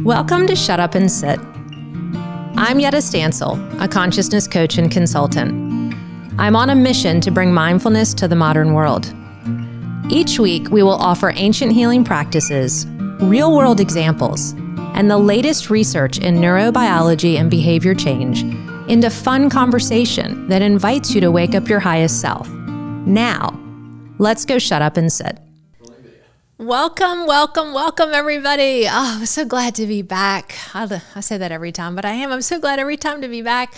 Welcome to Shut Up and Sit. I'm Yedda a consciousness coach and consultant. I'm on a mission to bring mindfulness to the modern world. Each week, we will offer ancient healing practices, real-world examples, and the latest research in neurobiology and behavior change into fun conversation that invites you to wake up your highest self. Now, let's go shut up and sit. Welcome, everybody. Oh, I'm so glad to be back. I say that every time, but I am. I'm so glad every time to be back.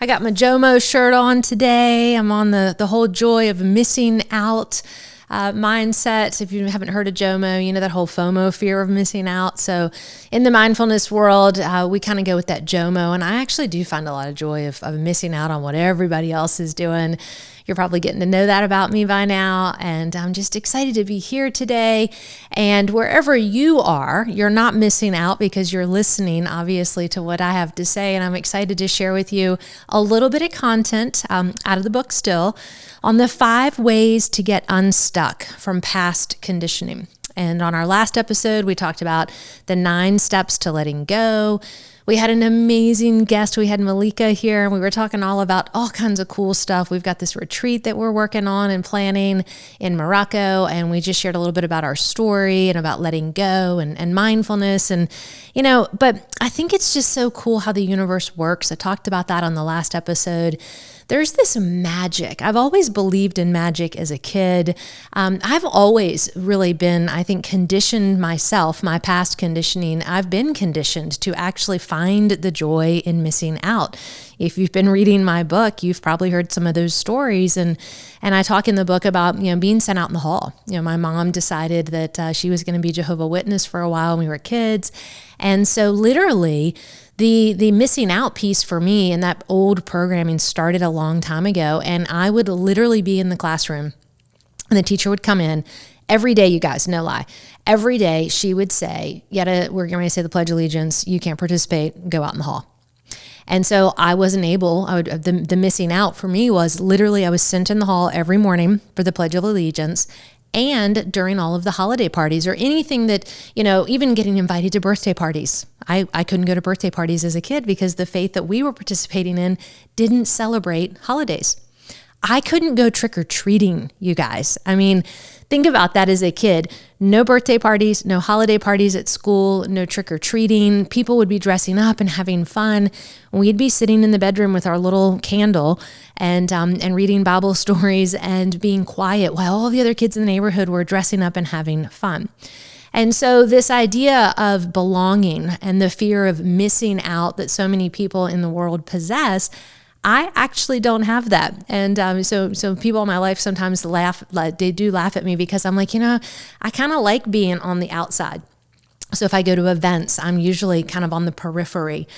I got my JOMO shirt on today. I'm on the whole joy of missing out mindset. If you haven't heard of JOMO, you know that whole FOMO, fear of missing out. So in the mindfulness world, we kind of go with that JOMO, and I actually do find a lot of joy of missing out on what everybody else is doing. You're probably getting to know that about me by now, and I'm just excited to be here today. And wherever you are, you're not missing out because you're listening, obviously, to what I have to say, and I'm excited to share with you a little bit of content out of the book still on the 5 ways to get unstuck from past conditioning. And on our last episode, we talked about the 9 steps to letting go. We had an amazing guest. We had Malika here, and we were talking all about all kinds of cool stuff. We've got this retreat that we're working on and planning in Morocco, and we just shared a little bit about our story and about letting go and mindfulness. And, but I think it's just so cool how the universe works. I talked about that on the last episode. There's this magic. I've always believed in magic as a kid. I've always really been, I think, conditioned myself, my past conditioning. I've been conditioned to actually find the joy in missing out. If you've been reading my book, you've probably heard some of those stories. And I talk in the book about, being sent out in the hall. My mom decided that she was going to be Jehovah's Witness for a while when we were kids. And so literally, the missing out piece for me and that old programming started a long time ago. And I would literally be in the classroom and the teacher would come in every day, you guys, no lie. Every day she would say, Yedda, we're going to say the Pledge of Allegiance. You can't participate. Go out in the hall. And so I wasn't able, the missing out for me was literally I was sent in the hall every morning for the Pledge of Allegiance. And during all of the holiday parties or anything that, even getting invited to birthday parties. I couldn't go to birthday parties as a kid because the faith that we were participating in didn't celebrate holidays. I couldn't go trick-or-treating, you guys. I mean, think about that as a kid. No birthday parties, no holiday parties at school, no trick-or-treating. People would be dressing up and having fun. We'd be sitting in the bedroom with our little candle and reading Bible stories and being quiet while all the other kids in the neighborhood were dressing up and having fun. And so this idea of belonging and the fear of missing out that so many people in the world possess, I actually don't have that. And so people in my life sometimes laugh, they do laugh at me because I'm like, I kind of like being on the outside. So if I go to events, I'm usually kind of on the periphery.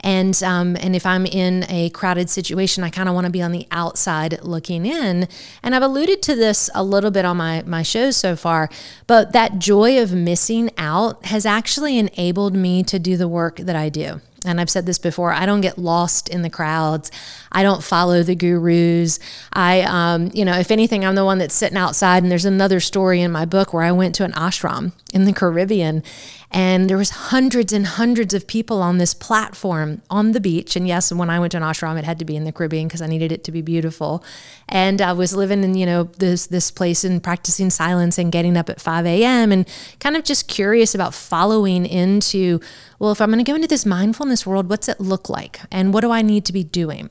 And if I'm in a crowded situation, I kind of want to be on the outside looking in. And I've alluded to this a little bit on my shows so far, but that joy of missing out has actually enabled me to do the work that I do. And I've said this before, I don't get lost in the crowds. I don't follow the gurus. If anything, I'm the one that's sitting outside. And there's another story in my book where I went to an ashram in the Caribbean, and there was hundreds and hundreds of people on this platform on the beach. And yes, when I went to an ashram, it had to be in the Caribbean because I needed it to be beautiful. And I was living in, this place and practicing silence and getting up at 5 a.m. and kind of just curious about following into, well, if I'm going to go into this mindfulness world, what's it look like? And what do I need to be doing?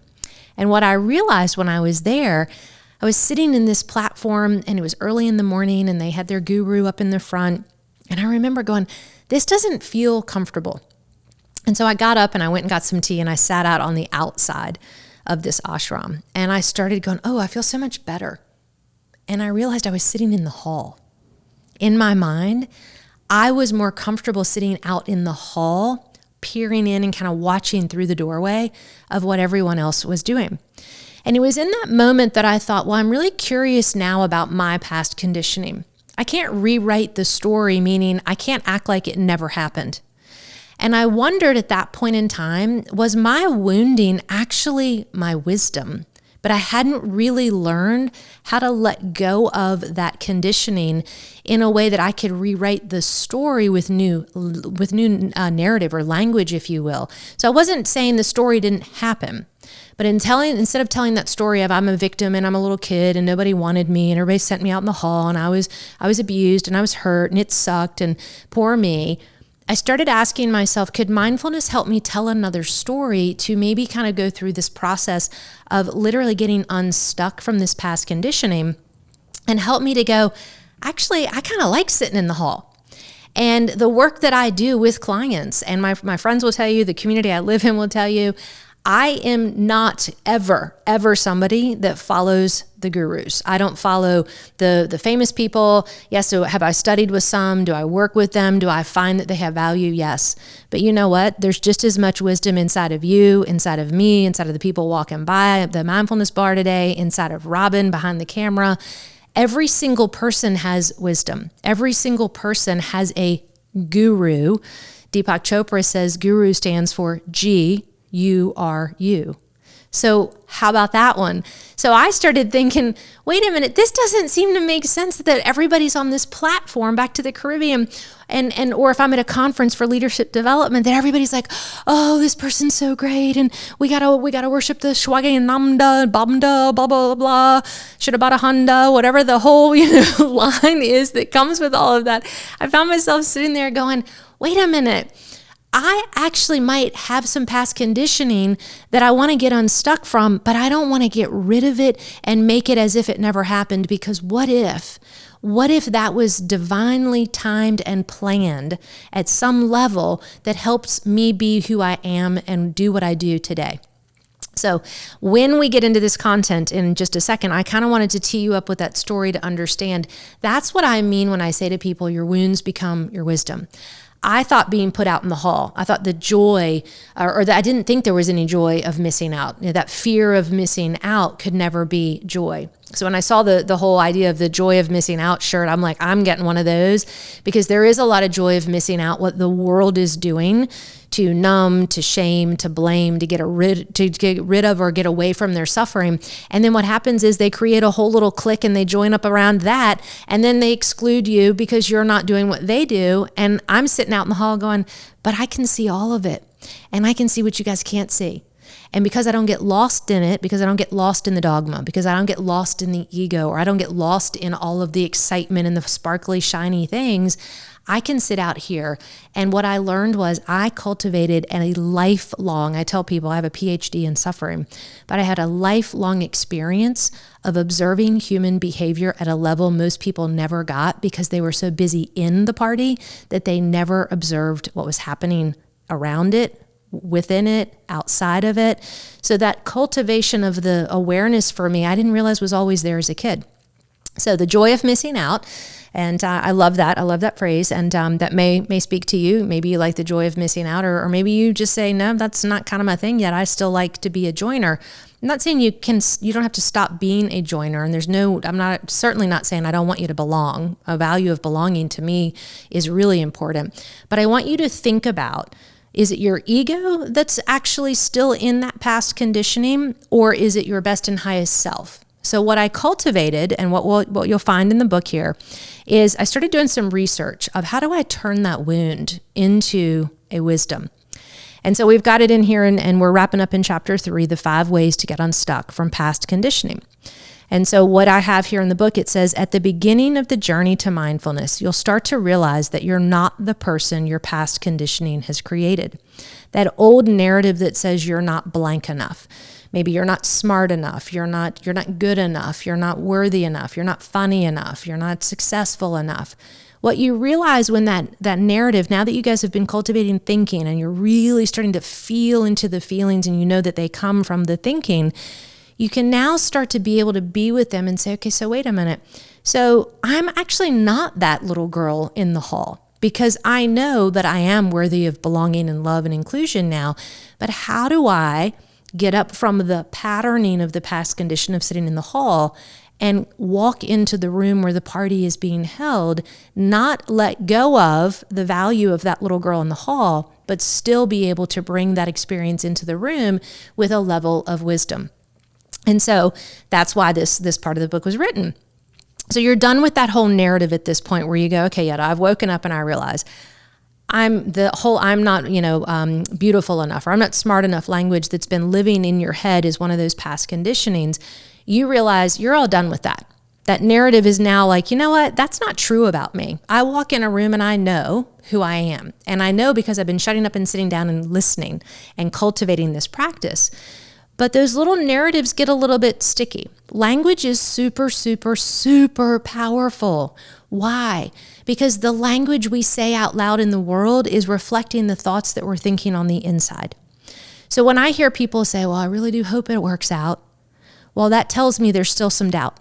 And what I realized when I was there, I was sitting in this platform and it was early in the morning and they had their guru up in the front. And I remember going, this doesn't feel comfortable. And so I got up and I went and got some tea and I sat out on the outside of this ashram. And I started going, I feel so much better. And I realized I was sitting in the hall. In my mind, I was more comfortable sitting out in the hall, peering in and kind of watching through the doorway of what everyone else was doing. And it was in that moment that I thought, well, I'm really curious now about my past conditioning. I can't rewrite the story, meaning I can't act like it never happened. And I wondered at that point in time, was my wounding actually my wisdom? but I hadn't really learned how to let go of that conditioning in a way that I could rewrite the story with new narrative or language, if you will. So I wasn't saying the story didn't happen, but instead of telling that story of I'm a victim and I'm a little kid and nobody wanted me and everybody sent me out in the hall and I was abused and I was hurt and it sucked and poor me, I started asking myself, could mindfulness help me tell another story to maybe kind of go through this process of literally getting unstuck from this past conditioning and help me to go, actually, I kind of like sitting in the hall. And the work that I do with clients, and my friends will tell you, the community I live in will tell you, I am not ever somebody that follows the gurus. I don't follow the famous people. Yes, so have I studied with some? Do I work with them? Do I find that they have value? Yes. But you know what? There's just as much wisdom inside of you, inside of me, inside of the people walking by the mindfulness bar today, inside of Robin behind the camera. Every single person has wisdom. Every single person has a guru. Deepak Chopra says guru stands for G. You are you. So how about that one? So I started thinking, wait a minute, this doesn't seem to make sense that everybody's on this platform back to the Caribbean and or if I'm at a conference for leadership development, that everybody's like, oh, this person's so great and we gotta worship the Shwage and Namda, Bamda, blah, blah, blah, should have bought a Honda, whatever the whole line is that comes with all of that. I found myself sitting there going, wait a minute, I actually might have some past conditioning that I want to get unstuck from, but I don't want to get rid of it and make it as if it never happened, because what if that was divinely timed and planned at some level that helps me be who I am and do what I do today? So when we get into this content in just a second, I kind of wanted to tee you up with that story to understand. That's what I mean when I say to people, your wounds become your wisdom. I thought being put out in the hall, I thought the joy, or that I didn't think there was any joy of missing out. You know, that fear of missing out could never be joy. So when I saw the whole idea of the joy of missing out shirt, I'm like, I'm getting one of those, because there is a lot of joy of missing out what the world is doing to numb, to shame, to blame, to get rid of or get away from their suffering. And then what happens is they create a whole little clique and they join up around that, and then they exclude you because you're not doing what they do. And I'm sitting out in the hall going, but I can see all of it, and I can see what you guys can't see. And because I don't get lost in it, because I don't get lost in the dogma, because I don't get lost in the ego, or I don't get lost in all of the excitement and the sparkly, shiny things, I can sit out here. And what I learned was I cultivated a lifelong, I tell people I have a PhD in suffering, but I had a lifelong experience of observing human behavior at a level most people never got, because they were so busy in the party that they never observed what was happening around it, within it, outside of it. So that cultivation of the awareness for me, I didn't realize was always there as a kid. So the joy of missing out, and I love that. I love that phrase, and that may speak to you. Maybe you like the joy of missing out, or maybe you just say, no, that's not kind of my thing yet. I still like to be a joiner. I'm not saying you don't have to stop being a joiner, and I'm certainly not saying I don't want you to belong. A value of belonging to me is really important, but I want you to think about, is it your ego that's actually still in that past conditioning, or is it your best and highest self? So what I cultivated, and what you'll find in the book here, is I started doing some research of how do I turn that wound into a wisdom. And so we've got it in here, and we're wrapping up in chapter 3, the 5 ways to get unstuck from past conditioning. And so what I have here in the book, it says, at the beginning of the journey to mindfulness, you'll start to realize that you're not the person your past conditioning has created. That old narrative that says you're not blank enough. Maybe you're not smart enough, you're not good enough, you're not worthy enough, you're not funny enough, you're not successful enough. What you realize when that narrative, now that you guys have been cultivating thinking and you're really starting to feel into the feelings, and you know that they come from the thinking, you can now start to be able to be with them and say, okay, so wait a minute. So I'm actually not that little girl in the hall, because I know that I am worthy of belonging and love and inclusion now. But how do I get up from the patterning of the past condition of sitting in the hall and walk into the room where the party is being held, not let go of the value of that little girl in the hall, but still be able to bring that experience into the room with a level of wisdom? And so that's why this part of the book was written. So you're done with that whole narrative at this point where you go, okay, Yedda, I've woken up and I realize I'm not, beautiful enough, or I'm not smart enough language that's been living in your head is one of those past conditionings. You realize you're all done with that. That narrative is now like, you know what? That's not true about me. I walk in a room and I know who I am. And I know because I've been shutting up and sitting down and listening and cultivating this practice. But those little narratives get a little bit sticky. Language is super, super, super powerful. Why? Because the language we say out loud in the world is reflecting the thoughts that we're thinking on the inside. So when I hear people say, well, I really do hope it works out, well, that tells me there's still some doubt.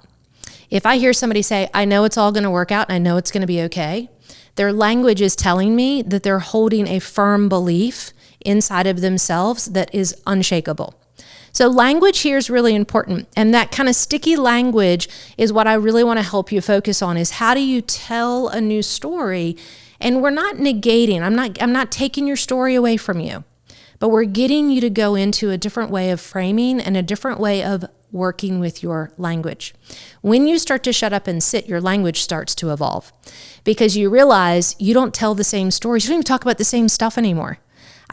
If I hear somebody say, I know it's all going to work out and I know it's going to be okay, their language is telling me that they're holding a firm belief inside of themselves that is unshakable. So language here is really important. And that kind of sticky language is what I really want to help you focus on, is how do you tell a new story? And we're not negating, I'm not taking your story away from you, but we're getting you to go into a different way of framing and a different way of working with your language. When you start to shut up and sit, your language starts to evolve because you realize you don't tell the same stories. You don't even talk about the same stuff anymore.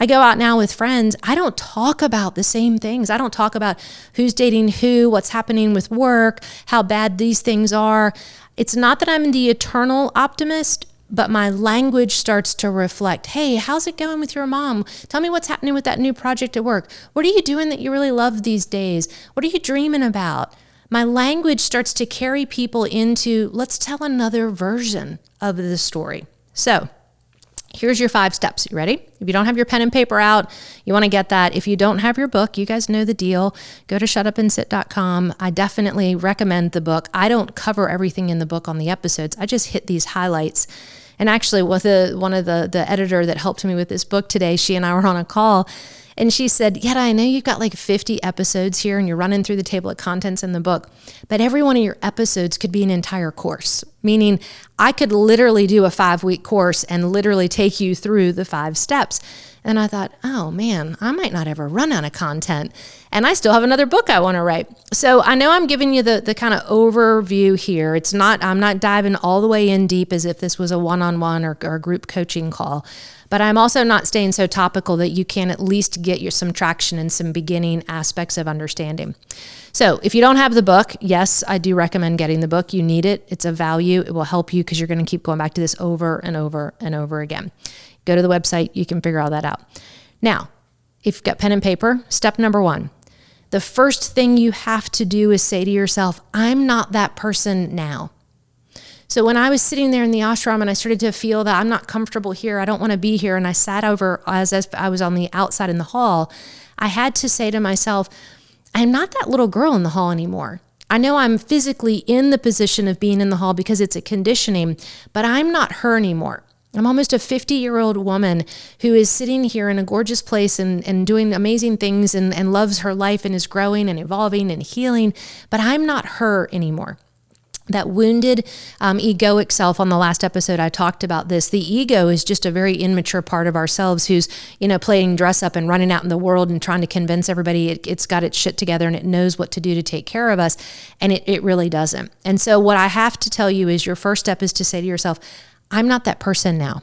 I go out now with friends. I don't talk about the same things. I don't talk about who's dating who, what's happening with work, how bad these things are. It's not that I'm the eternal optimist, but my language starts to reflect, hey, how's it going with your mom? Tell me what's happening with that new project at work. What are you doing that you really love these days? What are you dreaming about? My language starts to carry people into, let's tell another version of the story. So here's your 5 steps. You ready? If you don't have your pen and paper out, you want to get that. If you don't have your book, you guys know the deal. Go to shutupandsit.com. I definitely recommend the book. I don't cover everything in the book on the episodes. I just hit these highlights. And actually, with one of the editor that helped me with this book today, she and I were on a call, and she said, Yedda, I know you've got like 50 episodes here and you're running through the table of contents in the book, but every one of your episodes could be an entire course, meaning I could literally do a 5-week course and literally take you through the 5 steps. And I thought, oh man, I might not ever run out of content. And I still have another book I want to write. So I know I'm giving you the kind of overview here. I'm not diving all the way in deep as if this was a one-on-one or group coaching call. But I'm also not staying so topical that you can at least get you some traction and some beginning aspects of understanding. So if you don't have the book, yes, I do recommend getting the book. You need it. It's a value. It will help you because you're going to keep going back to this over and over and over again. Go to the website. You can figure all that out. Now, if you've got pen and paper, step number 1. The first thing you have to do is say to yourself, I'm not that person now. So when I was sitting there in the ashram and I started to feel that I'm not comfortable here, I don't want to be here, and I sat over as I was on the outside in the hall, I had to say to myself, I'm not that little girl in the hall anymore. I know I'm physically in the position of being in the hall because it's a conditioning, but I'm not her anymore. I'm almost a 50-year-old woman who is sitting here in a gorgeous place and doing amazing things and loves her life and is growing and evolving and healing, but I'm not her anymore. That wounded egoic self, on the last episode, I talked about this. The ego is just a very immature part of ourselves who's, playing dress up and running out in the world and trying to convince everybody it's got its shit together and it knows what to do to take care of us. And it really doesn't. And so what I have to tell you is your first step is to say to yourself, I'm not that person now.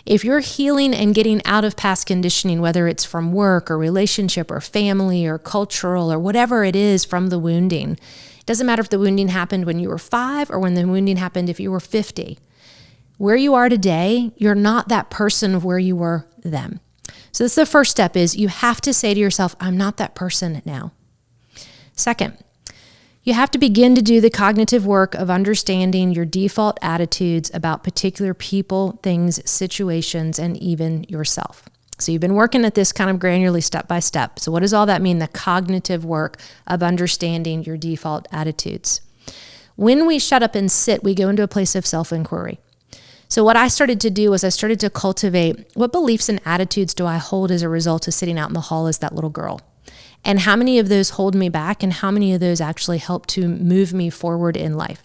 If you're healing and getting out of past conditioning, whether it's from work or relationship or family or cultural or whatever it is from the wounding, it doesn't matter if the wounding happened when you were 5 or when the wounding happened if you were 50. Where you are today, you're not that person of where you were then. So that's the first step, is you have to say to yourself, I'm not that person now. Second, you have to begin to do the cognitive work of understanding your default attitudes about particular people, things, situations, and even yourself. So you've been working at this kind of granularly step by step. So what does all that mean? The cognitive work of understanding your default attitudes. When we shut up and sit, we go into a place of self-inquiry. So what I started to do was I started to cultivate, what beliefs and attitudes do I hold as a result of sitting out in the hall as that little girl? And how many of those hold me back, and how many of those actually help to move me forward in life?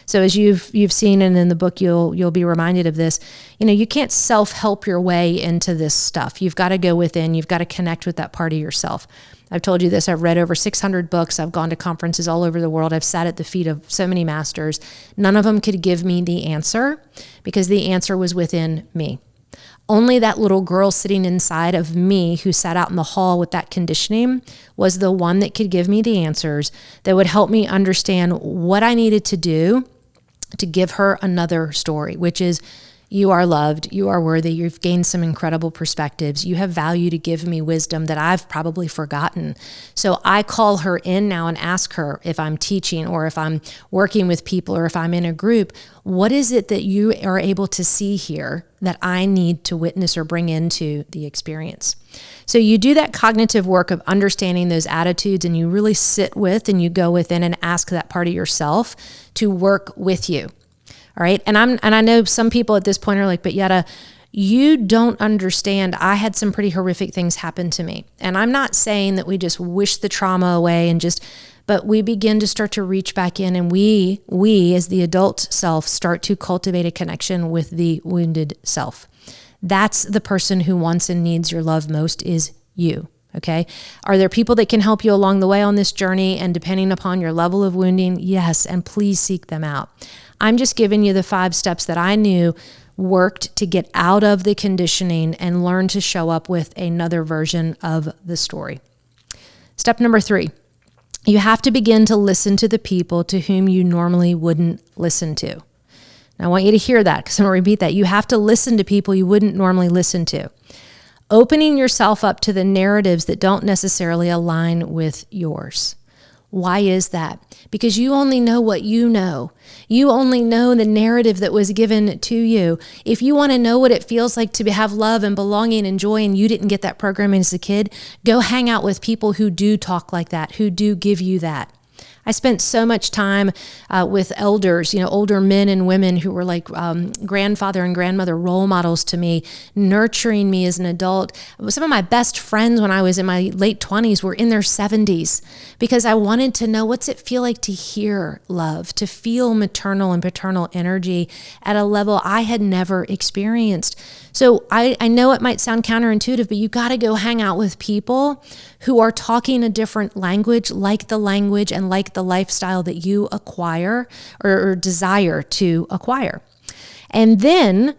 So as you've seen, and in the book you'll be reminded of this, you can't self-help your way into this stuff. You've got to go within, you've got to connect with that part of yourself. I've told you this, I've read over 600 books, I've gone to conferences all over the world, I've sat at the feet of so many masters. None of them could give me the answer because the answer was within me. Only that little girl sitting inside of me who sat out in the hall with that conditioning was the one that could give me the answers that would help me understand what I needed to do to give her another story, which is, you are loved, you are worthy, you've gained some incredible perspectives, you have value to give me wisdom that I've probably forgotten. So I call her in now and ask her, if I'm teaching or if I'm working with people or if I'm in a group, what is it that you are able to see here that I need to witness or bring into the experience? So you do that cognitive work of understanding those attitudes, and you really sit with and you go within and ask that part of yourself to work with you. All right. And I know some people at this point are like, but Yedda, you don't understand. I had some pretty horrific things happen to me. And I'm not saying that we just wish the trauma away but we begin to start to reach back in, and we as the adult self start to cultivate a connection with the wounded self. That's the person who wants and needs your love most, is you. Okay. Are there people that can help you along the way on this journey? And depending upon your level of wounding, yes. And please seek them out. I'm just giving you the 5 steps that I knew worked to get out of the conditioning and learn to show up with another version of the story. Step number 3, you have to begin to listen to the people to whom you normally wouldn't listen to. Now, I want you to hear that, because I'm going to repeat that. You have to listen to people you wouldn't normally listen to. Opening yourself up to the narratives that don't necessarily align with yours. Why is that? Because you only know what you know. You only know the narrative that was given to you. If you want to know what it feels like to have love and belonging and joy, and you didn't get that programming as a kid, go hang out with people who do talk like that, who do give you that. I spent so much time with elders, older men and women who were like grandfather and grandmother role models to me, nurturing me as an adult. Some of my best friends when I was in my late 20s were in their 70s, because I wanted to know, what's it feel like to hear love, to feel maternal and paternal energy at a level I had never experienced. So I know it might sound counterintuitive, but you got to go hang out with people who are talking a different language, like the language and like the lifestyle that you acquire or desire to acquire. And then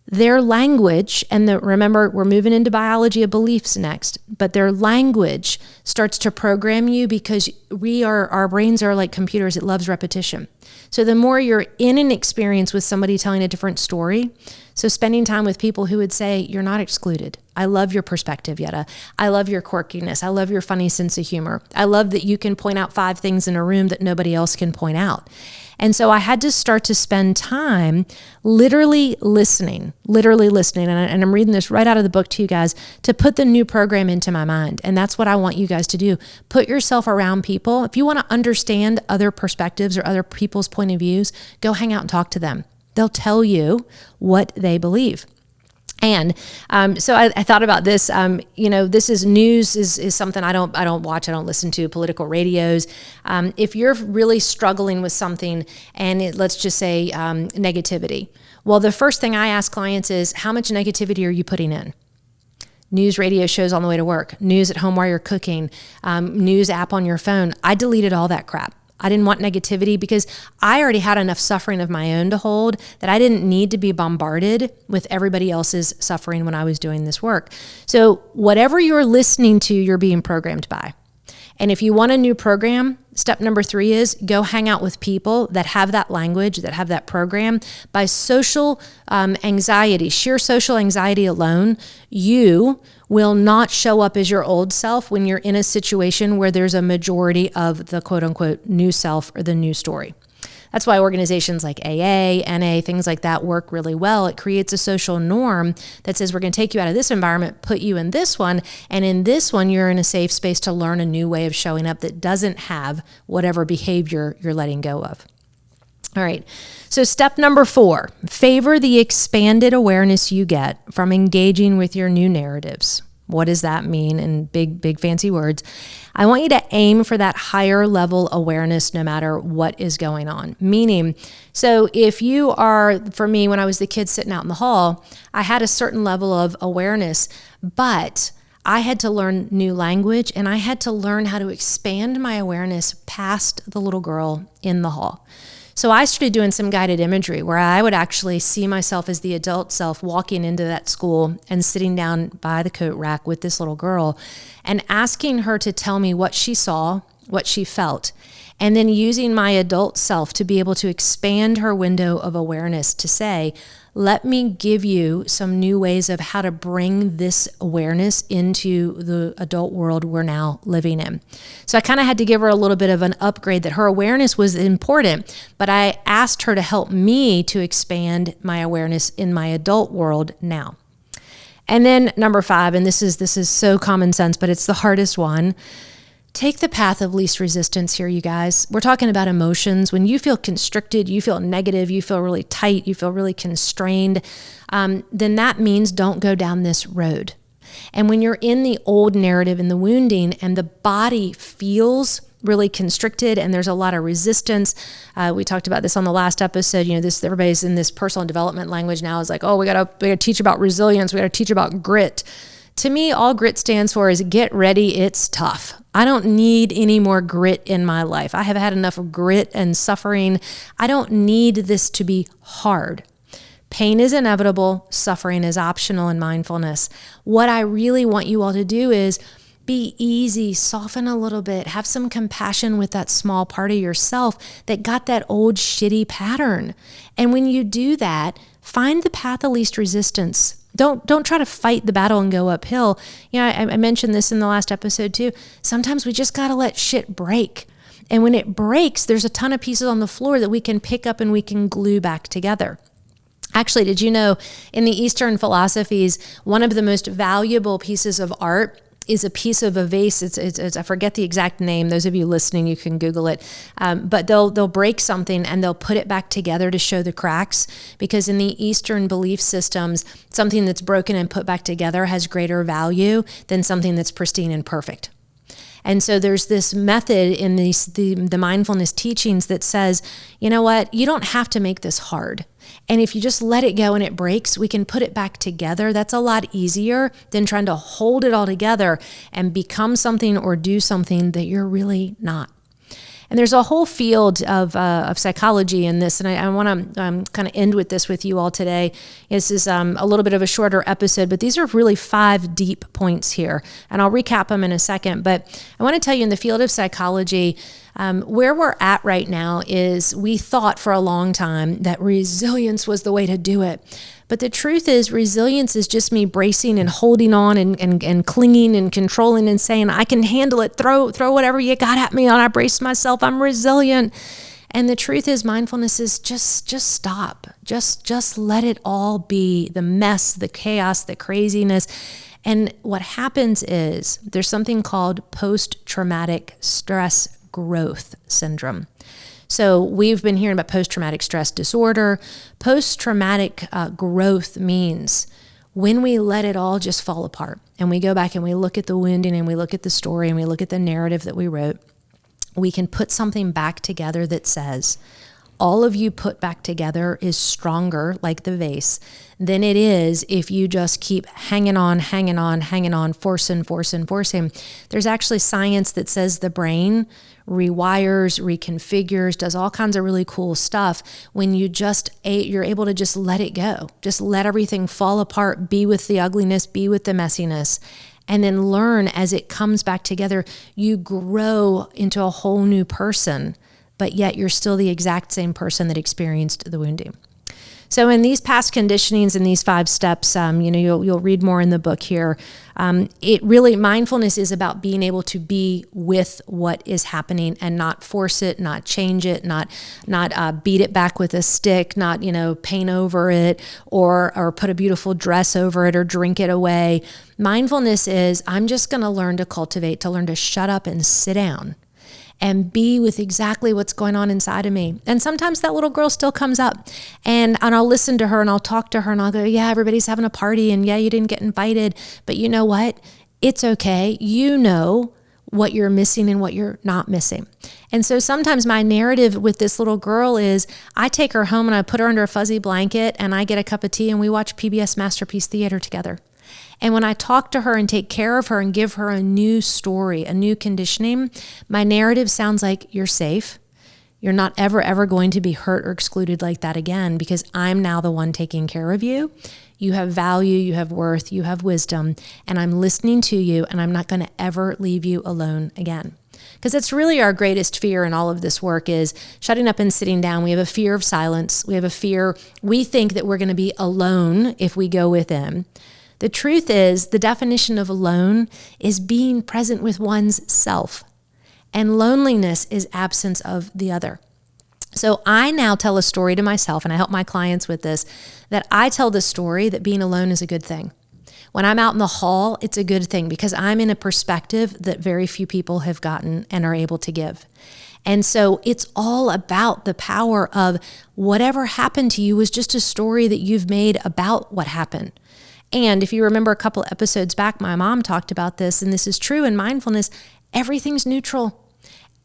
their language, and remember, we're moving into biology of beliefs next, but their language starts to program you, because our brains are like computers. It loves repetition. So the more you're in an experience with somebody telling a different story, so spending time with people who would say, you're not excluded. I love your perspective, Yedda. I love your quirkiness. I love your funny sense of humor. I love that you can point out 5 things in a room that nobody else can point out. And so I had to start to spend time literally listening. And I'm reading this right out of the book to you guys to put the new program into my mind. And that's what I want you guys to do. Put yourself around people. If you want to understand other perspectives or other people's point of views, go hang out and talk to them. They'll tell you what they believe. And so I thought about this. This is news is something I don't watch. I don't listen to political radios. If you're really struggling with something, and let's just say negativity, well, the first thing I ask clients is, how much negativity are you putting in? News radio shows on the way to work, news at home while you're cooking, news app on your phone. I deleted all that crap. I didn't want negativity, because I already had enough suffering of my own to hold that I didn't need to be bombarded with everybody else's suffering when I was doing this work. So whatever you're listening to, you're being programmed by. And if you want a new program, step number 3 is go hang out with people that have that language, that have that program. By social anxiety, sheer social anxiety alone, you will not show up as your old self when you're in a situation where there's a majority of the quote unquote new self or the new story. That's why organizations like AA, NA, things like that work really well. It creates a social norm that says, we're going to take you out of this environment, put you in this one, and in this one, you're in a safe space to learn a new way of showing up that doesn't have whatever behavior you're letting go of. All right. So step number 4, favor the expanded awareness you get from engaging with your new narratives. What does that mean in big fancy words? I want you to aim for that higher level awareness no matter what is going on. Meaning, so if you are, for me, when I was the kid sitting out in the hall, I had a certain level of awareness, but I had to learn new language and I had to learn how to expand my awareness past the little girl in the hall. So I started doing some guided imagery where I would actually see myself as the adult self walking into that school and sitting down by the coat rack with this little girl and asking her to tell me what she saw, what she felt, and then using my adult self to be able to expand her window of awareness to say, let me give you some new ways of how to bring this awareness into the adult world we're now living in. So I kind of had to give her a little bit of an upgrade that her awareness was important, but I asked her to help me to expand my awareness in my adult world now. And then number 5, and this is so common sense, but it's the hardest one. Take the path of least resistance here, you guys. We're talking about emotions. When you feel constricted, you feel negative, you feel really tight, you feel really constrained, then that means don't go down this road. And when you're in the old narrative and the wounding and the body feels really constricted and there's a lot of resistance, we talked about this on the last episode, everybody's in this personal development language now is like, oh, we gotta teach about resilience, we gotta teach about grit. To me, all grit stands for is get ready, it's tough. I don't need any more grit in my life. I have had enough of grit and suffering. I don't need this to be hard. Pain is inevitable. Suffering is optional in mindfulness. What I really want you all to do is be easy, soften a little bit, have some compassion with that small part of yourself that got that old shitty pattern. And when you do that, find the path of least resistance. Don't try to fight the battle and go uphill. I mentioned this in the last episode too. Sometimes we just got to let shit break. And when it breaks, there's a ton of pieces on the floor that we can pick up and we can glue back together. Actually, did you know in the Eastern philosophies, one of the most valuable pieces of art is a piece of a vase. It's I forget the exact name. Those of you listening, you can Google it. But they'll break something and they'll put it back together to show the cracks. Because in the Eastern belief systems, something that's broken and put back together has greater value than something that's pristine and perfect. And so there's this method in the mindfulness teachings that says, you know what, you don't have to make this hard. And if you just let it go and it breaks, we can put it back together. That's a lot easier than trying to hold it all together and become something or do something that you're really not. And there's a whole field of psychology in this, and I want to kind of end with this with you all today. This is a little bit of a shorter episode, but these are really 5 deep points here, and I'll recap them in a second. But I want to tell you in the field of psychology, where we're at right now is we thought for a long time that resilience was the way to do it. But the truth is resilience is just me bracing and holding on and clinging and controlling and saying, I can handle it. Throw whatever you got at me on. I brace myself. I'm resilient. And the truth is mindfulness is just stop. Just let it all be, the mess, the chaos, the craziness. And what happens is there's something called post-traumatic stress growth syndrome. So we've been hearing about post-traumatic stress disorder. Post-traumatic growth means when we let it all just fall apart and we go back and we look at the wounding and we look at the story and we look at the narrative that we wrote, we can put something back together that says, all of you put back together is stronger, like the vase, than it is if you just keep hanging on, forcing. There's actually science that says the brain rewires, reconfigures, does all kinds of really cool stuff when you're able to just let it go. Just let everything fall apart, be with the ugliness, be with the messiness, and then learn as it comes back together. You grow into a whole new person, but yet you're still the exact same person that experienced the wounding. So in these past conditionings and these 5 steps, you'll read more in the book here. Mindfulness is about being able to be with what is happening and not force it, not change it, not beat it back with a stick, not paint over it or put a beautiful dress over it or drink it away. Mindfulness is I'm just going to learn to cultivate, to learn to shut up and sit down and be with exactly what's going on inside of me. And sometimes that little girl still comes up, and I'll listen to her and I'll talk to her and I'll go, yeah, everybody's having a party, and yeah, you didn't get invited, but you know what? It's okay. You know what you're missing and what you're not missing. And so sometimes my narrative with this little girl is I take her home and I put her under a fuzzy blanket and I get a cup of tea and we watch PBS Masterpiece Theater together. And when I talk to her and take care of her and give her a new story, a new conditioning, my narrative sounds like you're safe. You're not ever going to be hurt or excluded like that again, because I'm now the one taking care of you. You have value, you have worth, you have wisdom, and I'm listening to you, and I'm not going to ever leave you alone again. Because that's really our greatest fear in all of this work is shutting up and sitting down. We have a fear of silence. We have a fear. We think that we're going to be alone if we go within. The truth is, the definition of alone is being present with one's self. And loneliness is absence of the other. So I now tell a story to myself, and I help my clients with this, that I tell the story that being alone is a good thing. When I'm out in the hall, it's a good thing because I'm in a perspective that very few people have gotten and are able to give. And so it's all about the power of whatever happened to you was just a story that you've made about what happened. And if you remember a couple episodes back, my mom talked about this, and this is true in mindfulness, everything's neutral.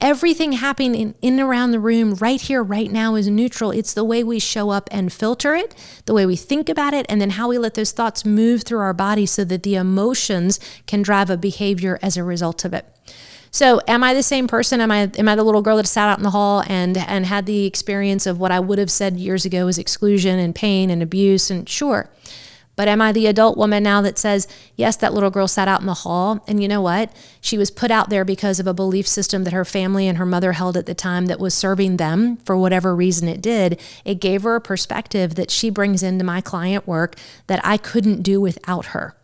Everything happening in and around the room right here, right now is neutral. It's the way we show up and filter it, the way we think about it, and then how we let those thoughts move through our body so that the emotions can drive a behavior as a result of it. So am I the same person? Am I the little girl that sat out in the hall and had the experience of what I would have said years ago was exclusion and pain and abuse? And sure. But am I the adult woman now that says, yes, that little girl sat out in the hall, and you know what? She was put out there because of a belief system that her family and her mother held at the time that was serving them for whatever reason it did. It gave her a perspective that she brings into my client work that I couldn't do without her.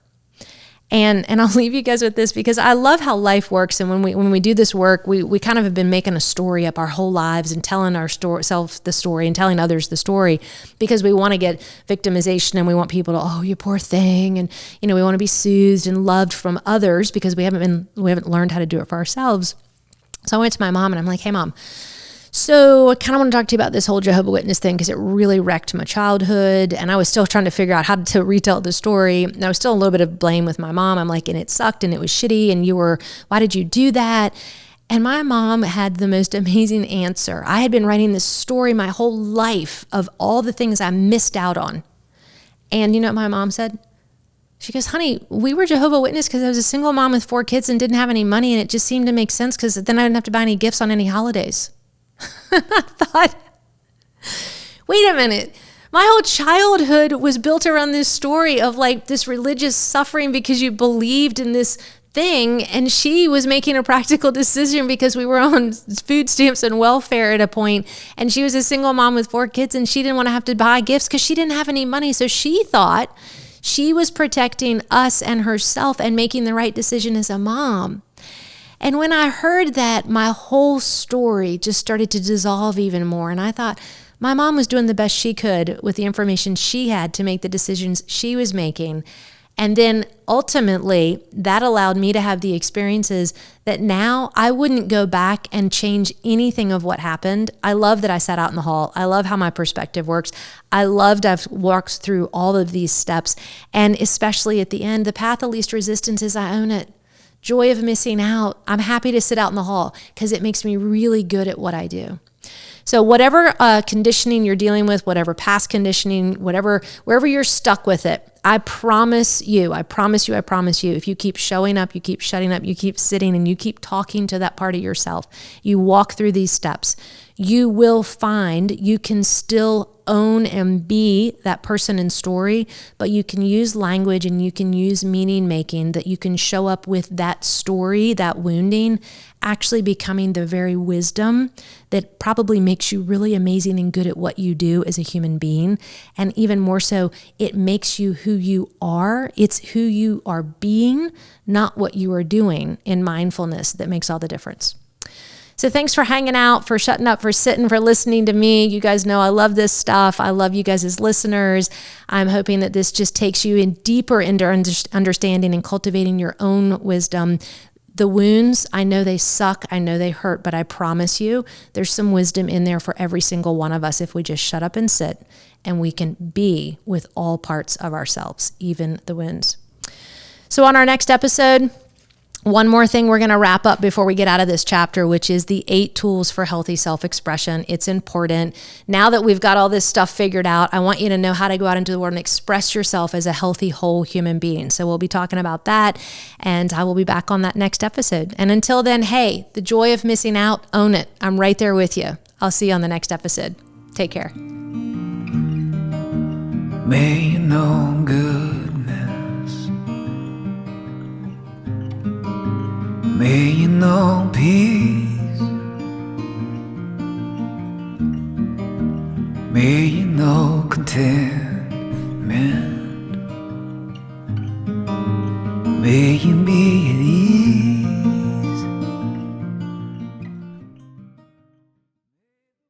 And I'll leave you guys with this because I love how life works. And when we do this work, we kind of have been making a story up our whole lives and telling ourselves the story and telling others the story because we want to get victimization and we want people to, oh, you poor thing. And, we want to be soothed and loved from others because we haven't learned how to do it for ourselves. So I went to my mom and I'm like, hey, Mom, so I kind of want to talk to you about this whole Jehovah's Witness thing because it really wrecked my childhood. And I was still trying to figure out how to retell the story. And I was still a little bit of blame with my mom. I'm like, and it sucked and it was shitty. And why did you do that? And my mom had the most amazing answer. I had been writing this story my whole life of all the things I missed out on. And you know what my mom said? She goes, honey, we were Jehovah's Witness because I was a single mom with 4 kids and didn't have any money. And it just seemed to make sense because then I didn't have to buy any gifts on any holidays. I thought, wait a minute. My whole childhood was built around this story of like this religious suffering because you believed in this thing. And she was making a practical decision because we were on food stamps and welfare at a point. And she was a single mom with 4 kids and she didn't want to have to buy gifts because she didn't have any money. So she thought she was protecting us and herself and making the right decision as a mom. And when I heard that, my whole story just started to dissolve even more. And I thought, my mom was doing the best she could with the information she had to make the decisions she was making. And then ultimately, that allowed me to have the experiences that now I wouldn't go back and change anything of what happened. I love that I sat out in the hall. I love how my perspective works. I've walked through all of these steps. And especially at the end, the path of least resistance is I own it. Joy of missing out. I'm happy to sit out in the hall because it makes me really good at what I do. So whatever conditioning you're dealing with, whatever past conditioning, wherever you're stuck with it, I promise you, if you keep showing up, you keep shutting up, you keep sitting, and you keep talking to that part of yourself, you walk through these steps, you will find you can still own and be that person and story, but you can use language and you can use meaning making that you can show up with that story, that wounding, actually becoming the very wisdom that probably makes you really amazing and good at what you do as a human being. And even more so, it makes you who you are. It's who you are being, not what you are doing in mindfulness that makes all the difference. So thanks for hanging out, for shutting up, for sitting, for listening to me. You guys know I love this stuff. I love you guys as listeners. I'm hoping that this just takes you in deeper into understanding and cultivating your own wisdom, The wounds, I know they suck, I know they hurt, but I promise you there's some wisdom in there for every single one of us if we just shut up and sit and we can be with all parts of ourselves, even the wounds. So on our next episode, one more thing we're going to wrap up before we get out of this chapter, which is the 8 tools for healthy self-expression. It's important. Now that we've got all this stuff figured out, I want you to know how to go out into the world and express yourself as a healthy, whole human being. So we'll be talking about that, and I will be back on that next episode. And until then, hey, the joy of missing out, own it. I'm right there with you. I'll see you on the next episode. Take care. May you know goodness. May you know peace. May you know contentment. May you be